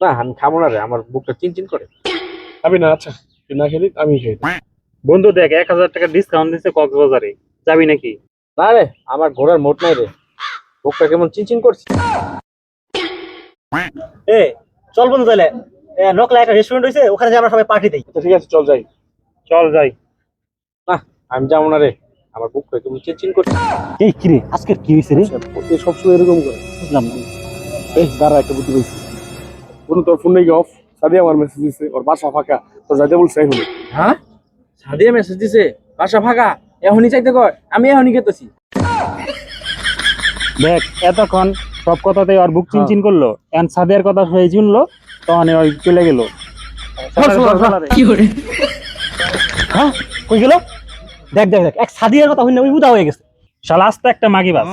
না আমি খাবো না রে, আমার বুকটা চিনচিন করে। খাবি না? আচ্ছা তুই না খেলি আমি খাই। বন্ধু দেখ 1,000 টাকা ডিসকাউন্ট দিচ্ছে কক্সবাজারে, যাবি নাকি? না রে, আমার ঘোড়ার মোট নাই রে, বুকটা কেমন চিনচিন করছে। এ চল বন্ধু তাহলে নকলা একটা রেস্টুরেন্ট হয়েছে, ওখানে যে আমরা সবাই পার্টি দেই। আচ্ছা ঠিক আছে চল যাই। চল যাই। না আমি যাবো না রে, আমার বুকটা কেমন চিনচিন করছে। এই কি রে, আজকের কি হয়েছে রে? ওকে সবসময় এরকম করে। বুঝলাম না। এই দাঁড়া, একটা বুদ্ধি পেয়েছি। বন্ধু তোর ফোন নাকি অফ? সাদিয়া আমার মেসেজ দিছে, ওর বাসা ফাঁকা, তোর যাইতে বলছে এখন। হ্যাঁ, সাদিয়া মেসেজ দিছে বাসা ফাঁকা, এখনই চাইতে কর, আমি এখনই গেতেছি। দেখ এতক্ষণ সব কথাতেই ওর বুক চিনচিন করলো, এখন সাদিয়ার কথা হয়ে শুনলো, তখন ওই চলে গেল। হ্যাঁ কই গেল? দেখ দেখ দেখ, এক সাদিয়ার কথা হইনা ওই উদা হয়ে গেছে। শালা আস্তে একটা মাগি বাস।